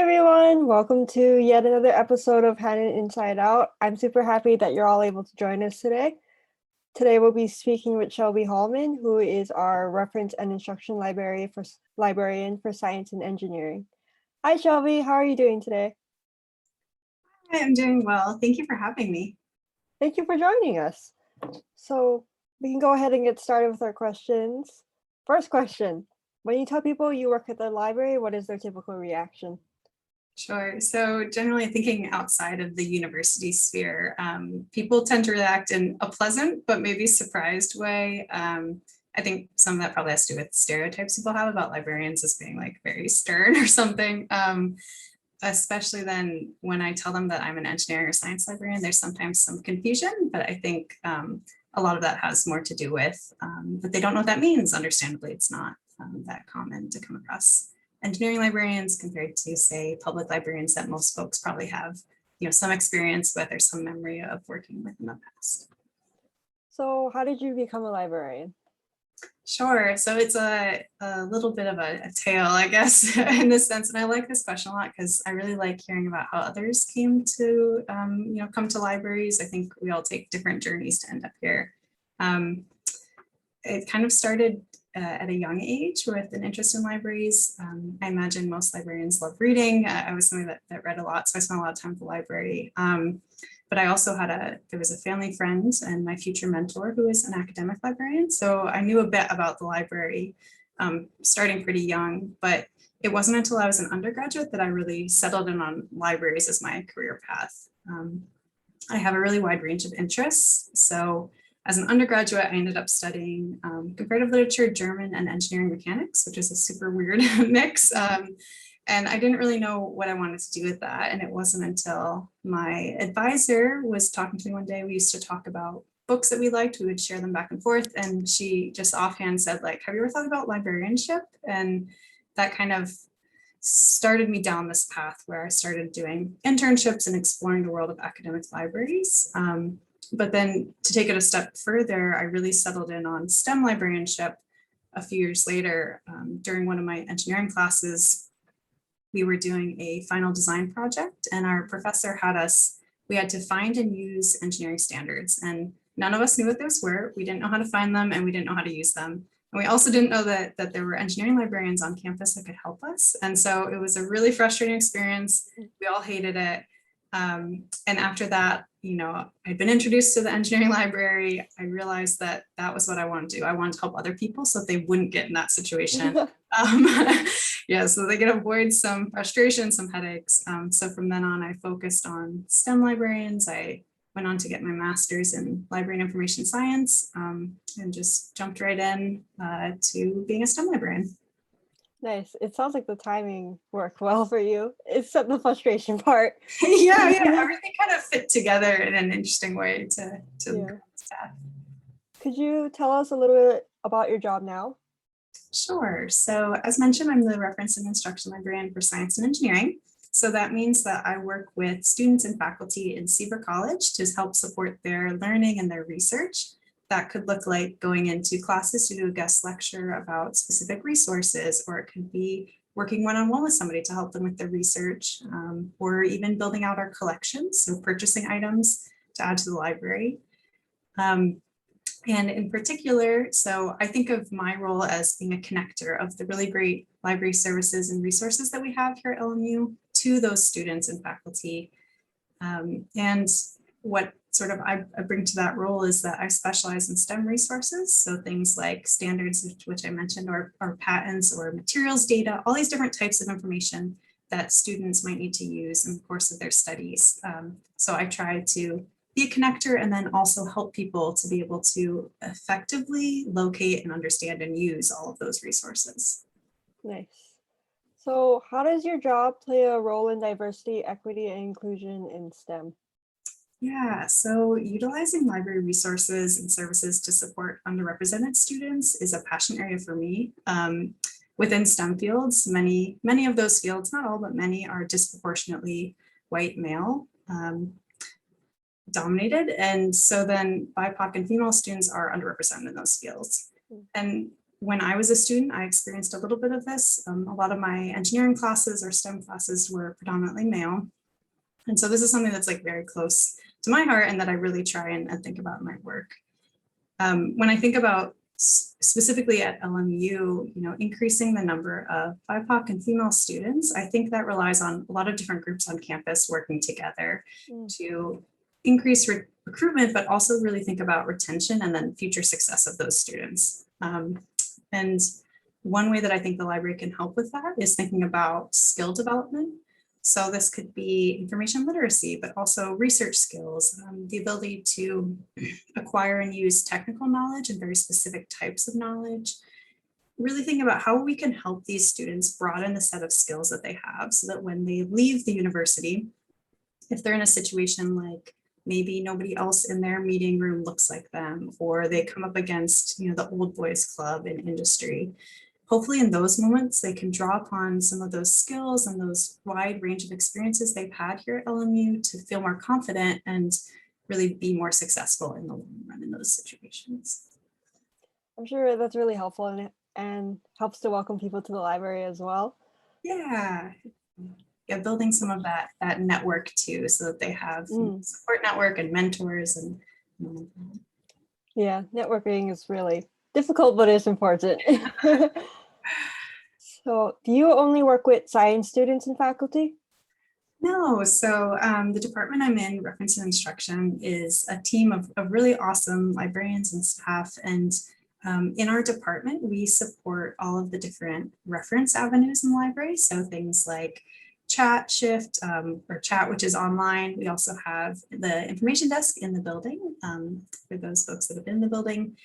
everyone, welcome to yet another episode of Hannon Inside Out. I'm super happy that you're all able to join us today. Today we'll be speaking with Shelby Hallman, who is our reference and instruction librarian for science and engineering. Hi Shelby, how are you doing today? Hi, I'm doing well. Thank you for having me. Thank you for joining us. So we can go ahead and get started with our questions. First question, when you tell people you work at the library, what is their typical reaction? Sure. So generally thinking outside of the university sphere, people tend to react in a pleasant but maybe surprised way. I think some of that probably has to do with stereotypes people have about librarians as being like very stern or something. Especially then when I tell them that I'm an engineering or science librarian, there's sometimes some confusion, but I think a lot of that has more to do with that they don't know what that means. Understandably, it's not that common to come across engineering librarians compared to, say, public librarians that most folks probably have, some experience with or some memory of working with in the past. So how did you become a librarian? Sure. So it's a little bit of a tale, I guess, in this sense. And I like this question a lot because I really like hearing about how others came to, come to libraries. I think we all take different journeys to end up here. It kind of started at a young age with an interest in libraries. I imagine most librarians love reading. I was somebody that read a lot, so I spent a lot of time at the library. But I also there was a family friend and my future mentor who is an academic librarian. So I knew a bit about the library starting pretty young, but it wasn't until I was an undergraduate that I really settled in on libraries as my career path. I have a really wide range of interests. So as an undergraduate, I ended up studying comparative literature, German, and engineering mechanics, which is a super weird mix. And I didn't really know what I wanted to do with that. And it wasn't until my advisor was talking to me one day, we used to talk about books that we liked, we would share them back and forth. And she just offhand said, like, have you ever thought about librarianship? And that kind of started me down this path where I started doing internships and exploring the world of academic libraries. But then to take it a step further, I really settled in on STEM librarianship a few years later. During one of my engineering classes, we were doing a final design project and our professor we had to find and use engineering standards, and none of us knew what those were. We didn't know how to find them and we didn't know how to use them. And we also didn't know that there were engineering librarians on campus that could help us. And so it was a really frustrating experience. We all hated it. And after that, I'd been introduced to the engineering library. I realized that was what I wanted to do. I wanted to help other people so that they wouldn't get in that situation. So they could avoid some frustration, some headaches. So from then on, I focused on STEM librarians. I went on to get my master's in library and information science and just jumped right in to being a STEM librarian. Nice. It sounds like the timing worked well for you, except the frustration part. yeah, everything kind of fit together in an interesting way to staff. Could you tell us a little bit about your job now? Sure. So as mentioned, I'm the reference and instruction librarian for science and engineering. So that means that I work with students and faculty in Seaver College to help support their learning and their research. That could look like going into classes to do a guest lecture about specific resources, or it could be working one-on-one with somebody to help them with their research, or even building out our collections, so purchasing items to add to the library. And in particular, so I think of my role as being a connector of the really great library services and resources that we have here at LMU to those students and faculty. And what sort of I bring to that role is that I specialize in STEM resources. So things like standards, which I mentioned, or patents or materials data, all these different types of information that students might need to use in the course of their studies. So I try to be a connector and then also help people to be able to effectively locate and understand and use all of those resources. Nice. So how does your job play a role in diversity, equity, and inclusion in STEM? Yeah, so utilizing library resources and services to support underrepresented students is a passion area for me. Within STEM fields, many of those fields, not all, but many, are disproportionately white male dominated. And so then BIPOC and female students are underrepresented in those fields. And when I was a student, I experienced a little bit of this. A lot of my engineering classes or STEM classes were predominantly male. And so this is something that's like very close to my heart and that I really try and think about in my work. When I think about specifically at LMU, increasing the number of BIPOC and female students, I think that relies on a lot of different groups on campus working together to increase recruitment, but also really think about retention and then future success of those students. And one way that I think the library can help with that is thinking about skill development. So this could be information literacy, but also research skills, the ability to acquire and use technical knowledge and very specific types of knowledge. Really think about how we can help these students broaden the set of skills that they have so that when they leave the university, if they're in a situation like maybe nobody else in their meeting room looks like them, or they come up against, the old boys club in industry, hopefully in those moments, they can draw upon some of those skills and those wide range of experiences they've had here at LMU to feel more confident and really be more successful in the long run in those situations. I'm sure that's really helpful and helps to welcome people to the library as well. Yeah, building some of that network too, so that they have support network and mentors and. Yeah, networking is really difficult, but it's important. So do you only work with science students and faculty? No, so the department I'm in, reference and instruction, is a team of really awesome librarians and staff. And in our department, we support all of the different reference avenues in the library. So things like chat shift or chat, which is online. We also have the information desk in the building for those folks that have been in the building.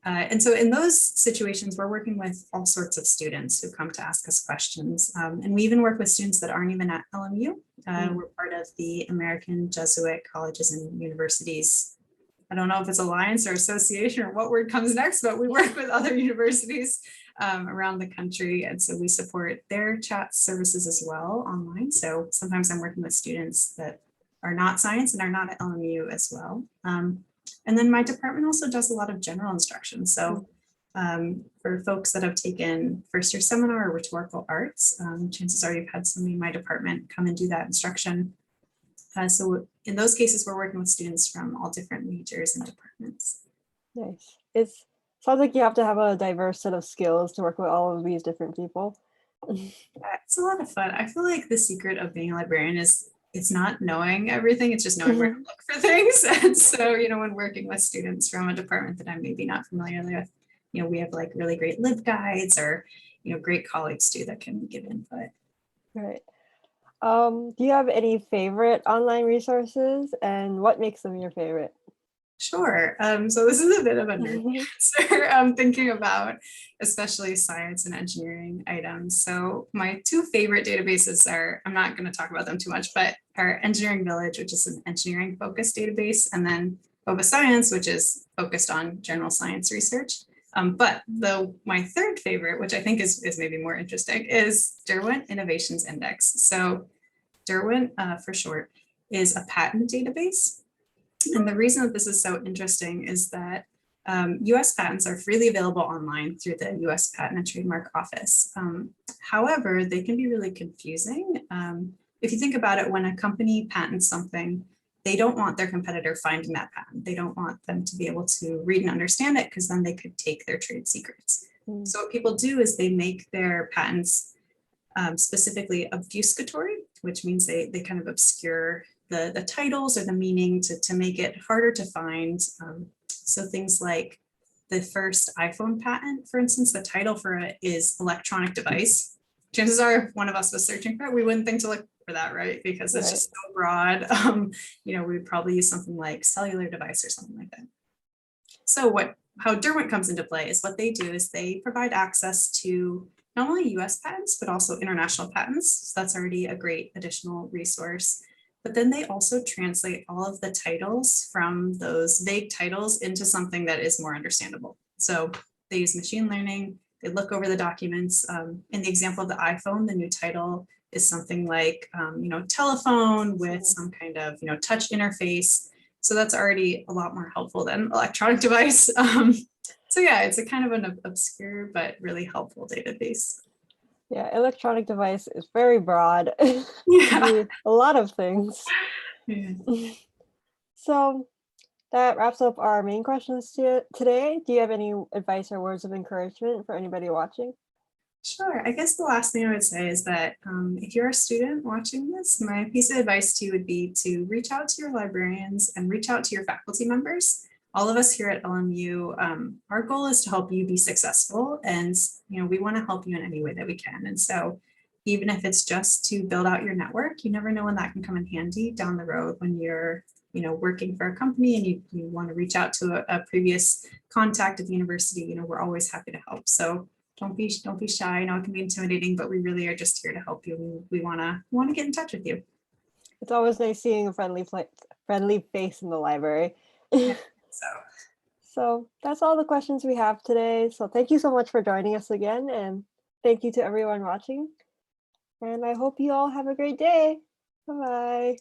And so in those situations, we're working with all sorts of students who come to ask us questions. And we even work with students that aren't even at LMU. We're part of the American Jesuit Colleges and Universities. I don't know if it's alliance or association or what word comes next, but we work with other universities around the country. And so we support their chat services as well online. So sometimes I'm working with students that are not science and are not at LMU as well. And then my department also does a lot of general instruction. So for folks that have taken first year seminar or rhetorical arts, chances are you've had somebody in my department come and do that instruction. So in those cases, we're working with students from all different majors and departments. Nice. It sounds like you have to have a diverse set of skills to work with all of these different people. It's a lot of fun. I feel like the secret of being a librarian is it's not knowing everything, it's just knowing where to look for things. And so, when working with students from a department that I'm maybe not familiar with, we have like really great lib guides or, great colleagues too that can give input. Right. Do you have any favorite online resources and what makes them your favorite? Sure. So this is a bit of a nerd answer. I'm thinking about especially science and engineering items. So my two favorite databases are, I'm not going to talk about them too much, but are Engineering Village, which is an engineering focused database, and then Boba Science, which is focused on general science research. But my third favorite, which I think is maybe more interesting, is Derwent Innovations Index. So Derwent, for short, is a patent database. And the reason that this is so interesting is that US patents are freely available online through the US Patent and Trademark Office. However, they can be really confusing. If you think about it, when a company patents something, they don't want their competitor finding that patent. They don't want them to be able to read and understand it because then they could take their trade secrets. So what people do is they make their patents specifically obfuscatory, which means they kind of obscure the titles or the meaning to make it harder to find. So things like the first iPhone patent, for instance, the title for it is electronic device. Chances are if one of us was searching for it, we wouldn't think to look for that, right? Because it's just so broad. We'd probably use something like cellular device or something like that. So how Derwent comes into play is what they do is they provide access to not only US patents, but also international patents. So that's already a great additional resource. But then they also translate all of the titles from those vague titles into something that is more understandable. So they use machine learning, they look over the documents. In the example of the iPhone, the new title is something like, telephone with some kind of, touch interface. So that's already a lot more helpful than electronic device. So So yeah, it's a kind of an obscure but really helpful database. Yeah, electronic device is very broad. Yeah. A lot of things. Yeah. So that wraps up our main questions today. Do you have any advice or words of encouragement for anybody watching? Sure. I guess the last thing I would say is that if you're a student watching this, my piece of advice to you would be to reach out to your librarians and reach out to your faculty members. All of us here at LMU, our goal is to help you be successful, and we want to help you in any way that we can. And so even if it's just to build out your network, you never know when that can come in handy down the road when you're working for a company and you want to reach out to a previous contact at the university. We're always happy to help. So don't be shy. I know it can be intimidating, but we really are just here to help you. We want to get in touch with you. It's always nice seeing a friendly face in the library. Yeah, So that's all the questions we have today. So thank you so much for joining us again, and thank you to everyone watching. And I hope you all have a great day. Bye-bye.